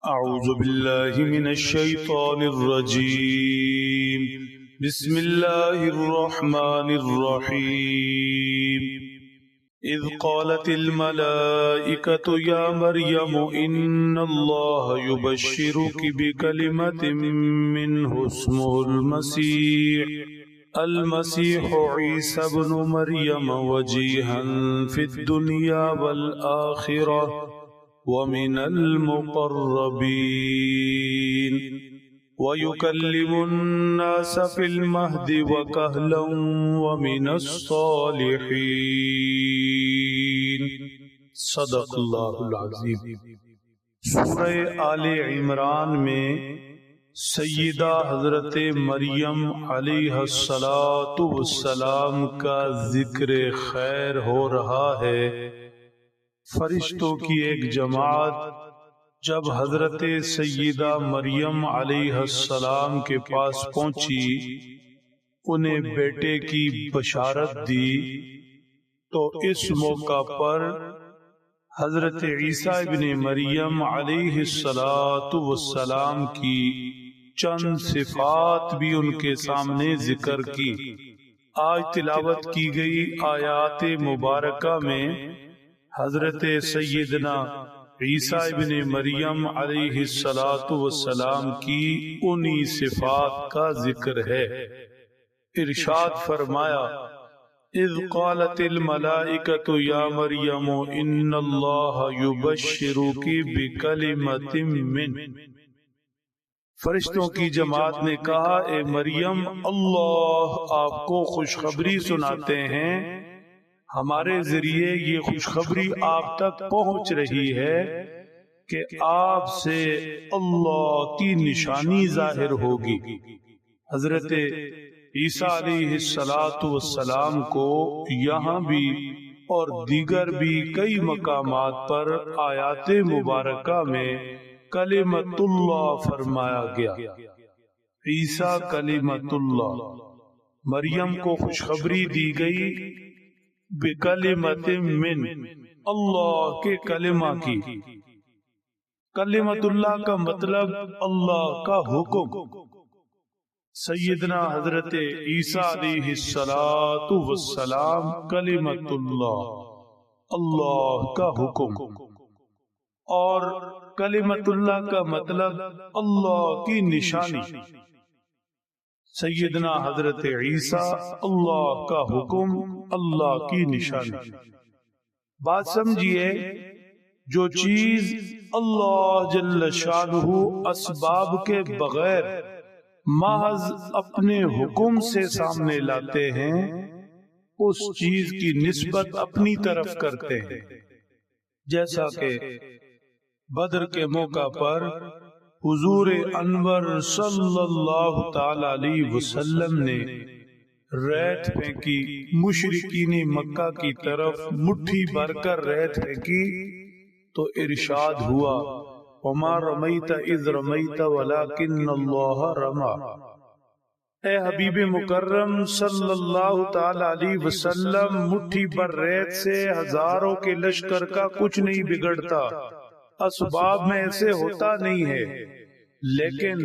أعوذ بالله من الشيطان الرجيم. بسم الله الرحمن الرحيم. إذ قالت الملائكة يا مريم إن الله يبشرك بكلمة منه اسمه المسيح عيسى ابن مريم وجيها في الدنيا والآخرة ومن المقربين ويكلم الناس في المهد وكهلا ومن الصالحين. صدق اللہ العظیم. سورہ آل عمران میں سیدہ حضرت مریم علیہ السلام کا ذکر خیر ہو رہا ہے. فرشتوں کی ایک جماعت جب حضرت سیدہ مریم علیہ السلام کے پاس پہنچی، انہیں بیٹے کی بشارت دی، تو اس موقع پر حضرت عیسیٰ ابن مریم علیہ السلام کی چند صفات بھی ان کے سامنے ذکر کی. آج تلاوت کی گئی آیات مبارکہ میں حضرت سیدنا عیسیٰ ابن مریم علیہ السلام کی انہی صفات کا ذکر ہے. ارشاد فرمایا اذ قالت الملائکۃ یا مریم ان اللہ یبشرک بکلمۃ من. فرشتوں کی جماعت نے کہا اے مریم، اللہ آپ کو خوشخبری سناتے ہیں، ہمارے ذریعے یہ خوشخبری آپ تک پہنچ رہی ہے کہ آپ سے اللہ کی نشانی ظاہر ہوگی. حضرت عیسیٰ علیہ السلام کو یہاں بھی اور دیگر بھی کئی مقامات پر آیات مبارکہ میں کلمۃ اللہ فرمایا گیا. عیسیٰ کلمۃ اللہ. مریم کو خوشخبری دی گئی بکلمۃ من، اللہ کے کلمہ کی. کلمۃ اللہ کا مطلب اللہ کا حکم. سیدنا حضرت عیسیٰ علیہ السلام کلمۃ اللہ، اللہ کا حکم. اور کلمۃ اللہ کا مطلب اللہ کی نشانی. سیدنا حضرت عیسیٰ اللہ کا حکم، اللہ کی نشانی. بات سمجھیے، جو چیز اللہ جل شانہ اسباب کے بغیر محض اپنے حکم سے سامنے لاتے ہیں، اس چیز کی نسبت اپنی طرف کرتے ہیں. جیسا کہ بدر کے موقع پر حضور انور صلی اللہ تعالی علیہ وسلم نے ریت پھینکی، مشرکین مکہ کی طرف مٹھی بھر کر ریت پھینکی تو ارشاد ہوا وما رمیت اذ رمیت ولکن اللہ رما. اے حبیب مکرم صلی اللہ تعالی علیہ وسلم، مٹھی بھر ریت سے ہزاروں کے لشکر کا کچھ نہیں بگڑتا، اسباب میں ایسے ہوتا نہیں ہے، لیکن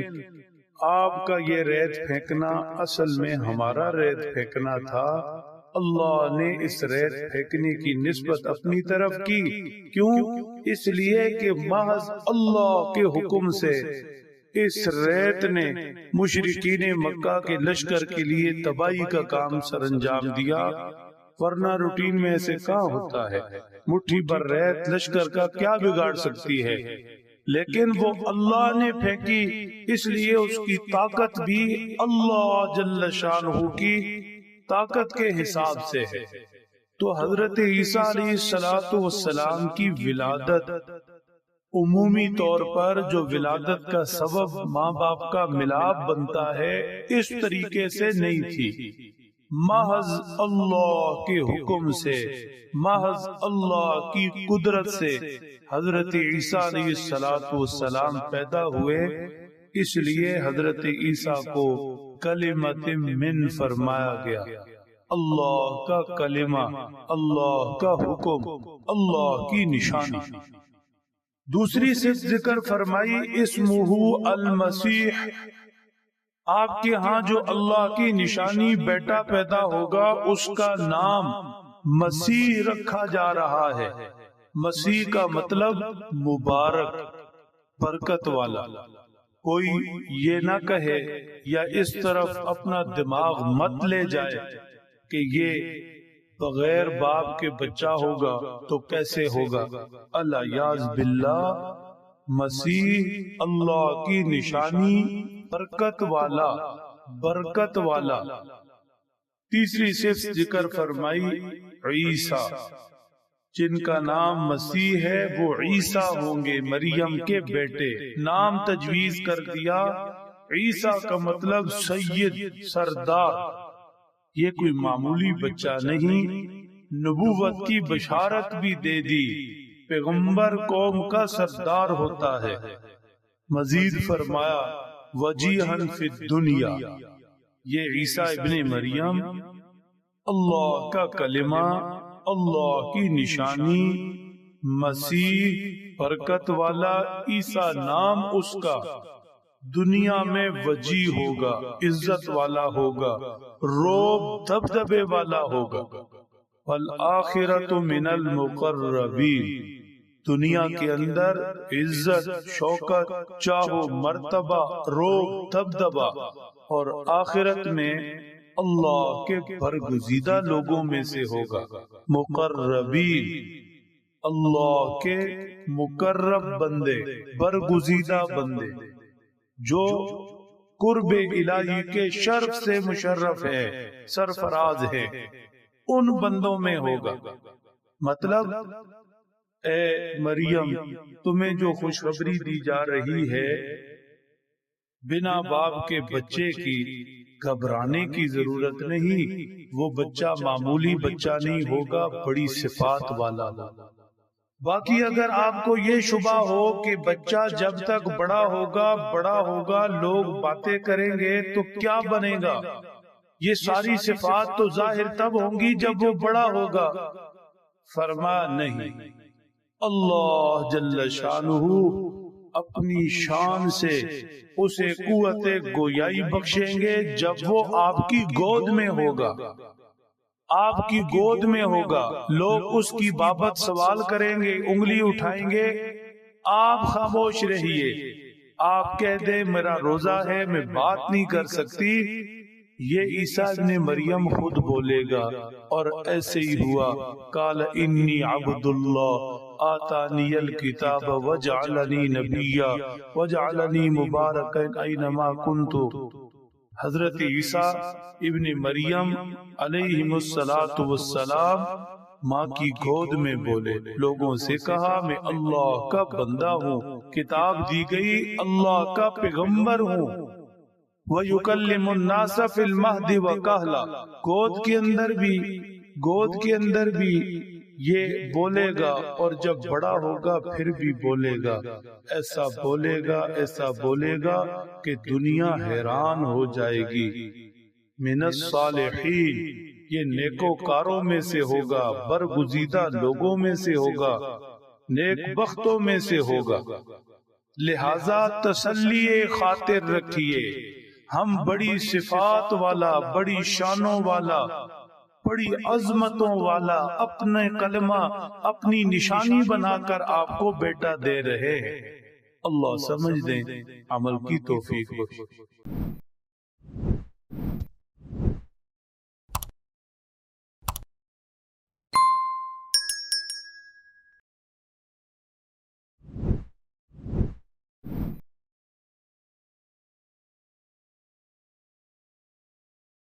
آپ کا یہ ریت پھینکنا اصل میں ہمارا ریت پھینکنا تھا. اللہ نے اس ریت پھینکنے کی نسبت اپنی طرف کی. کیوں؟ اس لیے کہ محض اللہ کے حکم سے اس ریت نے مشرکین مکہ کے لشکر کے لیے تباہی کا کام سر انجام دیا، ورنہ روٹین میں ایسے کہاں ہوتا ہے. مٹھی بھر ریت لشکر کا کیا بگاڑ سکتی ہے؟ لیکن وہ اللہ نے پھینکی، اس لیے اس کی طاقت بھی اللہ جل شانہ کی طاقت کے حساب سے ہے. تو حضرت عیسیٰ علیہ السلام کی ولادت عمومی طور پر جو ولادت کا سبب ماں باپ کا ملاپ بنتا ہے، اس طریقے سے نہیں تھی. محض اللہ کے حکم سے، محض اللہ کی قدرت سے حضرت عیسیٰ علیہ السلام پیدا ہوئے. اس لیے حضرت عیسیٰ کو کلمۃ من فرمایا گیا. اللہ کا کلمہ، اللہ کا حکم، اللہ کی نشانی. دوسری صفت ذکر فرمائی اسمہ المسیح، آپ کے ہاں جو اللہ کی نشانی بیٹا پیدا ہوگا اس کا نام مسیح رکھا جا رہا ہے۔ مسیح کا مطلب مبارک، برکت والا۔ کوئی یہ نہ کہے یا اس طرف اپنا دماغ مت لے جائے کہ یہ بغیر باپ کے بچہ ہوگا تو کیسے ہوگا، الیاذ باللہ۔ مسیح اللہ کی نشانی، برکت والا، برکت والا۔ تیسری صفت ذکر فرمائی عیسیٰ، جن کا نام مسیح ہے وہ عیسیٰ ہوں گے، مریم کے بیٹے۔ نام تجویز کر دیا، عیسیٰ کا مطلب سید، سردار۔ یہ کوئی معمولی بچہ نہیں، نبوت کی بشارت بھی دے دی، پیغمبر قوم کا سردار ہوتا ہے۔ مزید فرمایا وجیہن فی الدنیا، یہ عیسیٰ ابن مریم اللہ کا کلمہ، اللہ کی نشانی، مسیح برکت والا، عیسیٰ نام اس کا، دنیا میں وجی ہوگا، عزت والا ہوگا، روب دبدبے والا ہوگا۔ والآخرۃ من المقربین، دنیا کے اندر عزت، شوکت، چاہو، مرتبہ، روب دبدبا، اور آخرت میں اللہ کے برگزیدہ لوگوں میں سے ہوگا۔ مقربین، اللہ کے مقرب بندے، برگزیدہ بندے، جو قرب الہی کے شرف سے مشرف ہے، سرفراز ہے، ان بندوں میں ہوگا۔ مطلب اے مریم، تمہیں جو خوشخبری دی جا رہی ہے بنا باپ کے بچے کی، گھبرانے کی ضرورت نہیں۔ وہ بچہ معمولی بچہ نہیں ہوگا، بڑی صفات والا ہوگا۔ باقی اگر آپ کو یہ شبہ ہو کہ بچہ جب تک بڑا ہوگا لوگ باتیں کریں گے تو کیا بنے گا، یہ ساری صفات تو ظاہر تب ہوں گی جب وہ بڑا ہوگا۔ فرمایا نہیں، اللہ جل شانہ اپنی شان سے اسے قوت گویائی بخشیں گے جب وہ آپ کی گود میں ہوگا۔ آپ کی گود میں ہوگا، لوگ اس کی بابت سوال کریں گے، انگلی اٹھائیں گے، آپ خاموش رہیے، آپ کہہ دیں میرا روزہ ہے، میں بات نہیں کر سکتی۔ یہ عیسیٰ ابن مریم خود بولے گا، اور ایسے ہی ہوا۔ قال انی عبد اللہ آتانی الکتاب وجعلنی نبیا وجعلنی مبارکا اینما کنت۔ حضرت عیسیٰ ابن مریم علیہ السلام ماں کی گود میں بولے، لوگوں سے کہا میں اللہ کا بندہ ہوں، کتاب دی گئی، اللہ کا پیغمبر ہوں۔ وَيُكَلِّمُ النَّاسَ فِي الْمَهْدِ وَكَهْلًا، گود کے اندر بھی یہ بولے گا، اور جب بڑا ہوگا پھر بھی بولے گا، ایسا بولے گا کہ دنیا حیران ہو جائے گی۔ من الصالحین، یہ نیکوکاروں میں سے ہوگا، برگزیدہ لوگوں میں سے ہوگا، نیک بختوں میں سے ہوگا۔ لہذا تسلی خاطر رکھیے، ہم بڑی صفات والا، بڑی شانوں والا، بڑی عظمتوں والا اپنے کلمہ، اپنی نشانی بنا کر آپ کو بیٹا دے رہے ہیں۔ اللہ سمجھ دیں، عمل کی توفیق بخشے۔